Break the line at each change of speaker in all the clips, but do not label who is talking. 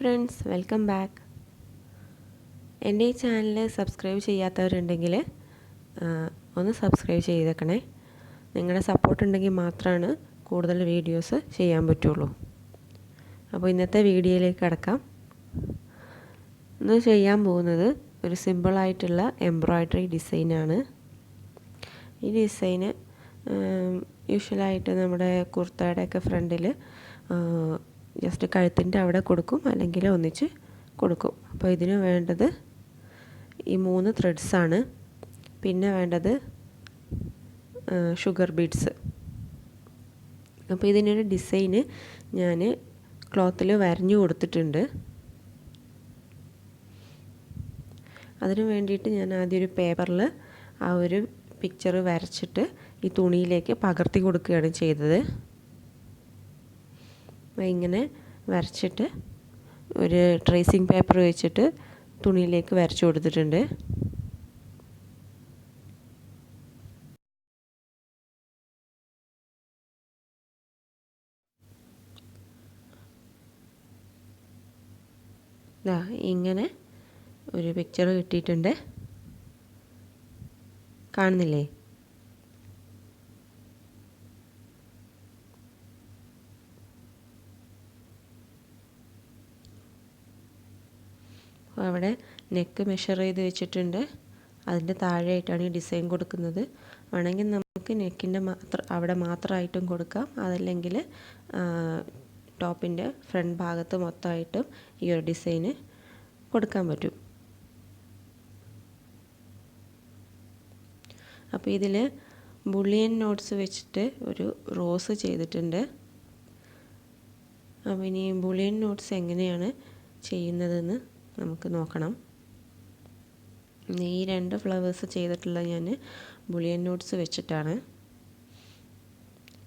Friends, welcome back. എൻ്റെ ഈ channel subscribe ചെയ്യാത്തവരുണ്ടെങ്കിൽ ഒന്ന് സബ്സ്ക്രൈബ് ചെയ്തേക്കണേ. നിങ്ങളുടെ സപ്പോർട്ട് ഉണ്ടെങ്കിൽ മാത്രമാണ് കൂടുതൽ വീഡിയോസ് ചെയ്യാൻ പറ്റുള്ളൂ. അപ്പോൾ ഇന്നത്തെ വീഡിയോയിലേക്ക് കടക്കാം. ഇന്ന് ചെയ്യാൻ പോകുന്നത് ഒരു സിമ്പിളായിട്ടുള്ള എംബ്രോയ്ഡറി ഡിസൈനാണ്. ഈ ഡിസൈന് യൂഷ്വലായിട്ട് നമ്മുടെ കുർത്തയുടെയൊക്കെ ഫ്രണ്ടിൽ ജസ്റ്റ് കഴുത്തിൻ്റെ അവിടെ കൊടുക്കും, അല്ലെങ്കിൽ ഒന്നിച്ച് കൊടുക്കും. അപ്പോൾ ഇതിന് വേണ്ടത് ഈ 3 ത്രെഡ്സാണ്. പിന്നെ വേണ്ടത് ഷുഗർ ബീഡ്സ്. അപ്പോൾ ഇതിനൊരു ഡിസൈന് ഞാൻ ക്ലോത്തിൽ വരഞ്ഞു കൊടുത്തിട്ടുണ്ട്. അതിന് വേണ്ടിയിട്ട് ഞാൻ ആദ്യം ഒരു പേപ്പറിൽ ആ ഒരു പിക്ചർ വരച്ചിട്ട് ഈ തുണിയിലേക്ക് പകർത്തി കൊടുക്കുകയാണ് ചെയ്തത്. ഇങ്ങനെ വരച്ചിട്ട് ഒരു ട്രേസിങ് പേപ്പർ വെച്ചിട്ട് തുണിയിലേക്ക് വരച്ചു കൊടുത്തിട്ടുണ്ട്. ഇങ്ങനെ ഒരു പിക്ചർ കിട്ടിയിട്ടുണ്ട്, കാണുന്നില്ലേ? അവിടെ നെക്ക് മെഷർ ചെയ്ത് വെച്ചിട്ടുണ്ട്. അതിൻ്റെ താഴെയായിട്ടാണ് ഈ ഡിസൈൻ കൊടുക്കുന്നത്. വേണമെങ്കിൽ നമുക്ക് നെക്കിൻ്റെ അവിടെ മാത്രമായിട്ടും കൊടുക്കാം, അതല്ലെങ്കിൽ ടോപ്പിൻ്റെ ഫ്രണ്ട് ഭാഗത്ത് മൊത്തമായിട്ടും ഈ ഒരു ഡിസൈന് കൊടുക്കാൻ പറ്റും. അപ്പോൾ ഇതിൽ ബുള്ളിയൻ നോട്ട്സ് വെച്ചിട്ട് ഒരു റോസ് ചെയ്തിട്ടുണ്ട്. അപ്പോൾ ഇനി ബുള്ളിയൻ നോട്ട്സ് എങ്ങനെയാണ് ചെയ്യുന്നതെന്ന് നമുക്ക് നോക്കണം. ഈ 2 ഫ്ലവേഴ്സ് ചെയ്തിട്ടുള്ളത് ഞാൻ ബുള്ളിയൻ നോട്ട്സ് വെച്ചിട്ടാണ്.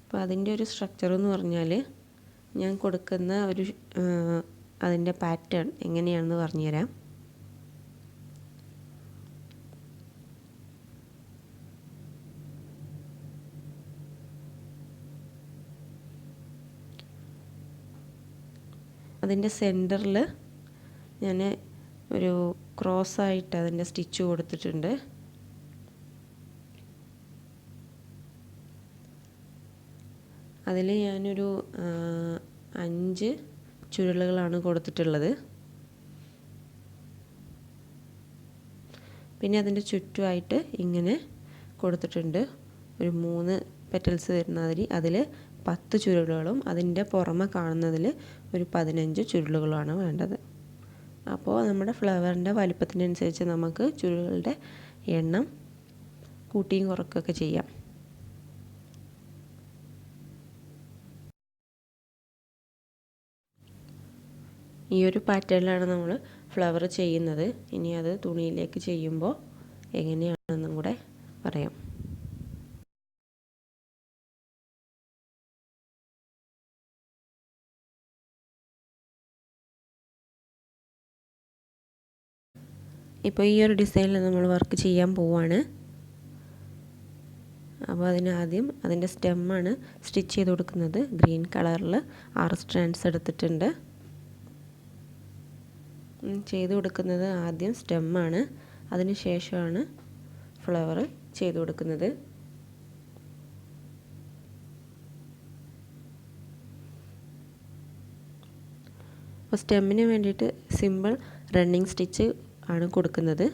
അപ്പോൾ അതിൻ്റെ ഒരു സ്ട്രക്ചർ എന്ന് പറഞ്ഞാൽ ഞാൻ കൊടുക്കുന്ന ഒരു അതിൻ്റെ പാറ്റേൺ എങ്ങനെയാണെന്ന് പറഞ്ഞുതരാം. അതിൻ്റെ സെൻറ്ററിൽ ഞാൻ ഒരു ക്രോസായിട്ട് അതിൻ്റെ സ്റ്റിച്ച് കൊടുത്തിട്ടുണ്ട്. അതിൽ ഞാനൊരു 5 ചുരുളുകളാണ് കൊടുത്തിട്ടുള്ളത്. പിന്നെ അതിൻ്റെ ചുറ്റുമായിട്ട് ഇങ്ങനെ കൊടുത്തിട്ടുണ്ട് ഒരു 3 പെറ്റൽസ് വരുന്നതിൽ. അതിൽ 10 ചുരുളുകളും അതിൻ്റെ പുറമെ കാണുന്നതിൽ ഒരു 15 ചുരുളുകളാണ് വേണ്ടത്. അപ്പോൾ നമ്മുടെ ഫ്ലവറിൻ്റെ വലിപ്പത്തിനനുസരിച്ച് നമുക്ക് ചുരുളുകളുടെ എണ്ണം കൂട്ടിയും കുറയ്ക്കുകയൊക്കെ ചെയ്യാം. ഈ ഒരു പാറ്റേണിലാണ് നമ്മൾ ഫ്ലവർ ചെയ്യുന്നത്. ഇനി അത് തുണിയിലേക്ക് ചെയ്യുമ്പോൾ എങ്ങനെയാണെന്നും കൂടെ പറയാം. ഇപ്പോൾ ഈ ഒരു ഡിസൈനിൽ നമ്മൾ വർക്ക് ചെയ്യാൻ പോവാണ്. അപ്പോൾ അതിനാദ്യം അതിൻ്റെ സ്റ്റെമ്മാണ് സ്റ്റിച്ച് ചെയ്ത് കൊടുക്കുന്നത്. ഗ്രീൻ കളറിൽ 6 സ്ട്രാൻഡ്സ് എടുത്തിട്ടുണ്ട്. ചെയ്ത് കൊടുക്കുന്നത് ആദ്യം സ്റ്റെമ്മാണ്, അതിന് ശേഷമാണ് ഫ്ലവർ ചെയ്ത് കൊടുക്കുന്നത്. അപ്പോൾ സ്റ്റെമ്മിന് വേണ്ടിയിട്ട് സിമ്പിൾ റണ്ണിങ് സ്റ്റിച്ച് ആണ് കൊടുക്കുന്നത്.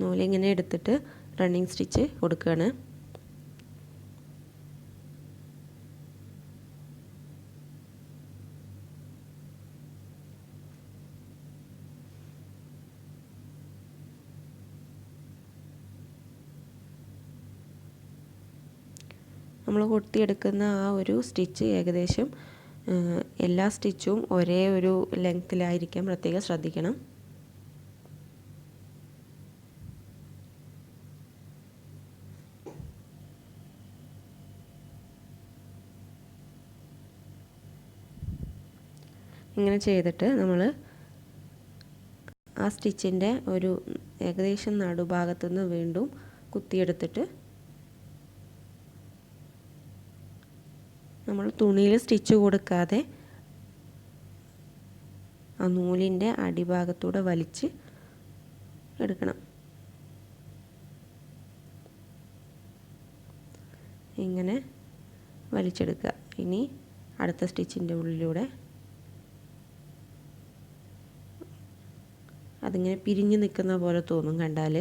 നൂലിങ്ങനെ എടുത്തിട്ട് റണ്ണിങ് സ്റ്റിച്ച് കൊടുക്കുകയാണ്. നമ്മൾ കൊത്തിയെടുക്കുന്ന ആ ഒരു സ്റ്റിച്ച് ഏകദേശം എല്ലാ സ്റ്റിച്ചും ഒരേ ഒരു ലെങ്ത്തിലായിരിക്കാൻ പ്രത്യേകം ശ്രദ്ധിക്കണം. ഇങ്ങനെ ചെയ്തിട്ട് നമ്മൾ ആ സ്റ്റിച്ചിൻ്റെ ഒരു ഏകദേശം നടുഭാഗത്തു നിന്ന് വീണ്ടും കുത്തിയെടുത്തിട്ട് നമ്മൾ തുണിയിൽ സ്റ്റിച്ച് കൊടുക്കാതെ ആ നൂലിൻ്റെ അടിഭാഗത്തൂടെ വലിച്ച് എടുക്കണം. ഇങ്ങനെ വലിച്ചെടുക്കുക. ഇനി അടുത്ത സ്റ്റിച്ചിൻ്റെ ഉള്ളിലൂടെ അതിങ്ങനെ പിരിഞ്ഞ് നിൽക്കുന്ന പോലെ തോന്നും കണ്ടാൽ.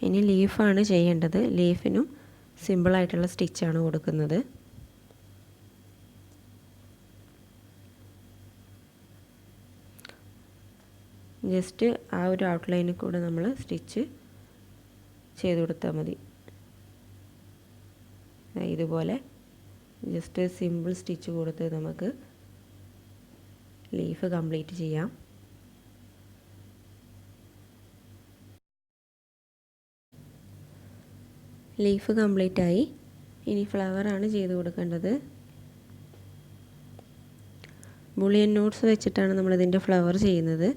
ഇനി ലീഫാണ് ചെയ്യേണ്ടത്. ലീഫിനും സിമ്പിളായിട്ടുള്ള സ്റ്റിച്ചാണ് കൊടുക്കുന്നത്. ജസ്റ്റ് ആ ഒരു ഔട്ട്ലൈനിൽ കൂടെ നമ്മൾ സ്റ്റിച്ച് ചെയ്ത് കൊടുത്താൽ മതി. ഇതുപോലെ ജസ്റ്റ് സിമ്പിൾ സ്റ്റിച്ച് കൊടുത്ത് നമുക്ക് ലീഫ് കംപ്ലീറ്റ് ചെയ്യാം. ലീഫ് കംപ്ലീറ്റ് ആയി. ഇനി ഫ്ലവറാണ് ചെയ്ത് കൊടുക്കേണ്ടത്. ബുളിയൻ നോട്ട്സ് വെച്ചിട്ടാണ് നമ്മളിതിൻ്റെ ഫ്ലവർ ചെയ്യുന്നത്.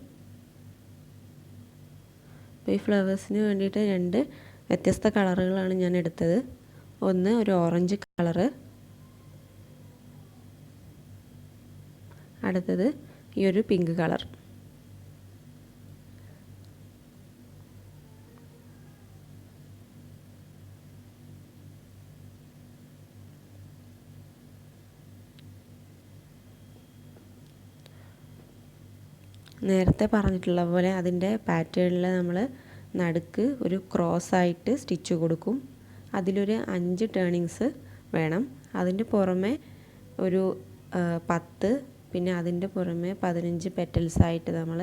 അപ്പോൾ ഈ ഫ്ലവേഴ്സിന് വേണ്ടിയിട്ട് 2 വ്യത്യസ്ത കളറുകളാണ് ഞാൻ എടുത്തത്. ഒന്ന് ഒരു ഓറഞ്ച് കളറ്, അടുത്തത് ഈ ഒരു പിങ്ക് കളർ. നേരത്തെ പറഞ്ഞിട്ടുള്ള പോലെ അതിൻ്റെ പാറ്റേണിൽ നമ്മൾ നടുക്ക് ഒരു ക്രോസായിട്ട് സ്റ്റിച്ച് കൊടുക്കും. അതിലൊരു 5 ടേണിങ്സ് വേണം. അതിൻ്റെ പുറമെ ഒരു 10, പിന്നെ അതിൻ്റെ പുറമെ 15 പെറ്റൽസായിട്ട് നമ്മൾ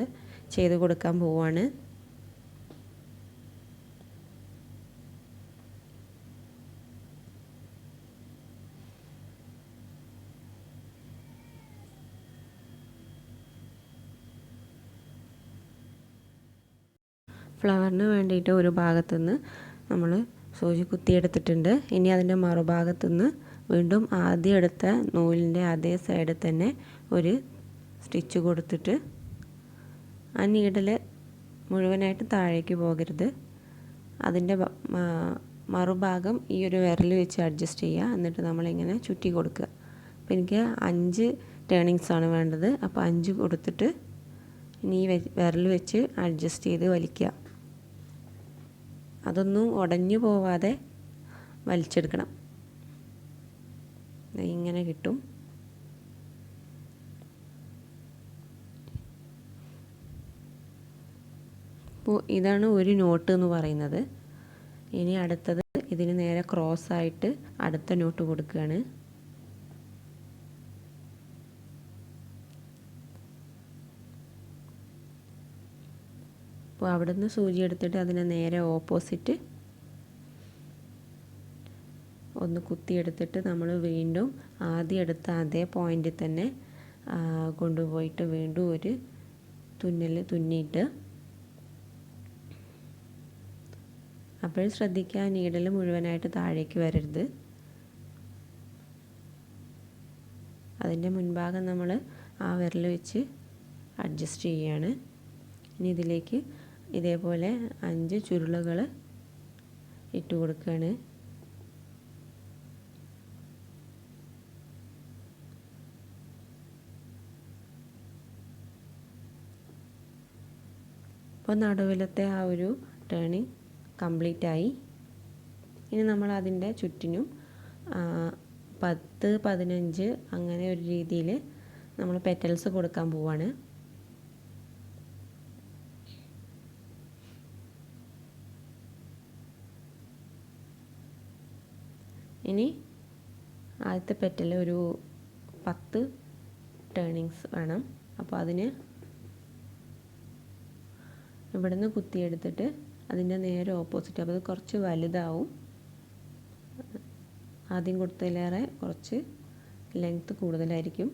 ചെയ്ത് കൊടുക്കാൻ പോവുകയാണ്. ഫ്ലവറിന് വേണ്ടിയിട്ട് ഒരു ഭാഗത്തുനിന്ന് നമ്മൾ സൂചി കുത്തിയെടുത്തിട്ടുണ്ട്. ഇനി അതിൻ്റെ മറുഭാഗത്തുനിന്ന് വീണ്ടും ആദ്യം എടുത്ത നൂലിൻ്റെ അതേ സൈഡിൽ തന്നെ ഒരു സ്റ്റിച്ച് കൊടുത്തിട്ട് ആ നീഡിൽ മുഴുവനായിട്ട് താഴേക്ക് പോകരുത്. അതിൻ്റെ മറുഭാഗം ഈ ഒരു വിരൽ വെച്ച് അഡ്ജസ്റ്റ് ചെയ്യുക. എന്നിട്ട് നമ്മളിങ്ങനെ ചുറ്റി കൊടുക്കുക. അപ്പോൾ എനിക്ക് 5 ടേണിങ്സാണ് വേണ്ടത്. അപ്പോൾ 5 കൊടുത്തിട്ട് ഇനി ഈ വിരൽ വെച്ച് അഡ്ജസ്റ്റ് ചെയ്ത് വലിക്കുക. അതൊന്നും ഉടഞ്ഞു പോവാതെ വലിച്ചെടുക്കണം. ഇങ്ങനെ കിട്ടും. അപ്പോൾ ഇതാണ് ഒരു നോട്ട് എന്ന് പറയുന്നത്. ഇനി അടുത്തത് ഇതിന് നേരെ ക്രോസായിട്ട് അടുത്ത നോട്ട് കൊടുക്കുകയാണ്. അപ്പോൾ അവിടെ നിന്ന് സൂചി എടുത്തിട്ട് അതിനെ നേരെ ഓപ്പോസിറ്റ് ഒന്ന് കുത്തിയെടുത്തിട്ട് നമ്മൾ വീണ്ടും ആദ്യം എടുത്ത അതേ പോയിന്റിൽ തന്നെ കൊണ്ടുപോയിട്ട് വീണ്ടും ഒരു തുന്നൽ തുന്നിയിട്ട്, അപ്പോൾ ശ്രദ്ധിക്കുക നീഡിൽ മുഴുവനായിട്ട് താഴേക്ക് വരരുത്. അതിൻ്റെ മുൻഭാഗം നമ്മൾ ആ വിരൽ വെച്ച് അഡ്ജസ്റ്റ് ചെയ്യുകയാണ്. ഇനി ഇതിലേക്ക് ഇതേപോലെ 5 ചുരുളുകൾ ഇട്ട് കൊടുക്കുകയാണ്. അപ്പോൾ നടുവിലത്തെ ആ ഒരു ടേണിങ് കംപ്ലീറ്റ് ആയി. ഇനി നമ്മൾ അതിൻ്റെ ചുറ്റിനും 10, 15 അങ്ങനെ ഒരു രീതിയിൽ നമ്മൾ പെറ്റൽസ് കൊടുക്കാൻ പോവാണ്. ഇനി ആദ്യത്തെ പെറ്റൽ ഒരു 10 ടേണിങ്സ് വേണം. അപ്പോൾ അതിന് ഇവിടുന്ന് കുത്തിയെടുത്തിട്ട് അതിൻ്റെ നേരെ ഓപ്പോസിറ്റ്, അപ്പോൾ അത് കുറച്ച് വലുതാവും. ആദ്യം കൊടുത്തതിലേറെ കുറച്ച് ലെങ്ത്ത് കൂടുതലായിരിക്കും.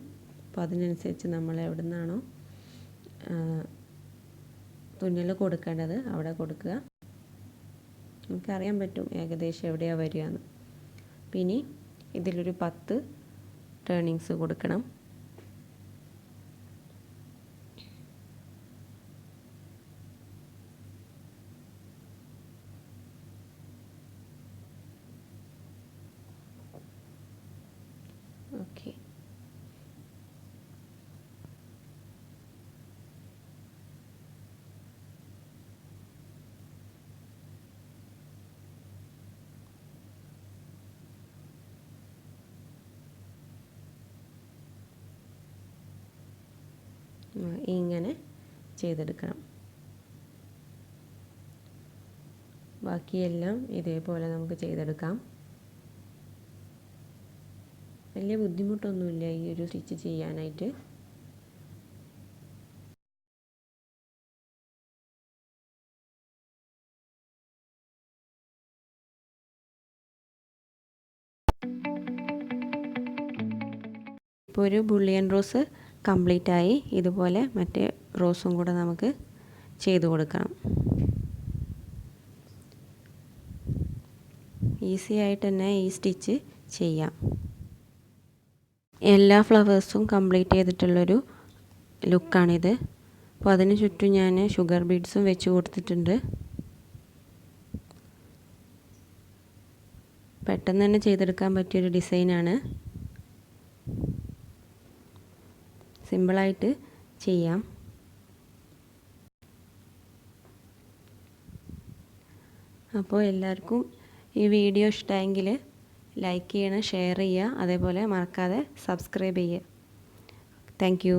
അപ്പോൾ അതിനനുസരിച്ച് നമ്മൾ എവിടെ നിന്നാണോ തുന്നൽ കൊടുക്കേണ്ടത് അവിടെ കൊടുക്കുക. നമുക്കറിയാൻ പറ്റും ഏകദേശം എവിടെയാണ് വരിക എന്ന്. പിന്നെ ഇതിലൊരു 10 ടേണിങ്സ് കൊടുക്കണം. ഓക്കെ, ഇങ്ങനെ ചെയ്തെടുക്കണം. ബാക്കിയെല്ലാം ഇതേപോലെ നമുക്ക് ചെയ്തെടുക്കാം. വലിയ ബുദ്ധിമുട്ടൊന്നുമില്ല ഈ ഒരു സ്റ്റിച്ച് ചെയ്യാനായിട്ട്. ഇപ്പോൾ ഒരു ബുള്ളിയൻ റോസ് കംപ്ലീറ്റ് ആയി. ഇതുപോലെ മറ്റേ റോസും കൂടെ നമുക്ക് ചെയ്ത് കൊടുക്കണം. ഈസി ആയിട്ട് തന്നെ ഈ സ്റ്റിച്ച് ചെയ്യാം. എല്ലാ ഫ്ലവേഴ്സും കംപ്ലീറ്റ് ചെയ്തിട്ടുള്ളൊരു ലുക്കാണിത്. അപ്പോൾ അതിന് ചുറ്റും ഞാൻ ഷുഗർ ബീഡ്സും വെച്ച് കൊടുത്തിട്ടുണ്ട്. പെട്ടെന്ന് തന്നെ ചെയ്തെടുക്കാൻ പറ്റിയൊരു ഡിസൈനാണ്. സിമ്പിളായിട്ട് ചെയ്യാം. അപ്പോൾ എല്ലാവർക്കും ഈ വീഡിയോ ഇഷ്ടമായെങ്കിൽ ലൈക്ക് ചെയ്യണം, ഷെയർ ചെയ്യുക, അതേപോലെ മറക്കാതെ സബ്സ്ക്രൈബ് ചെയ്യുക. Thank you.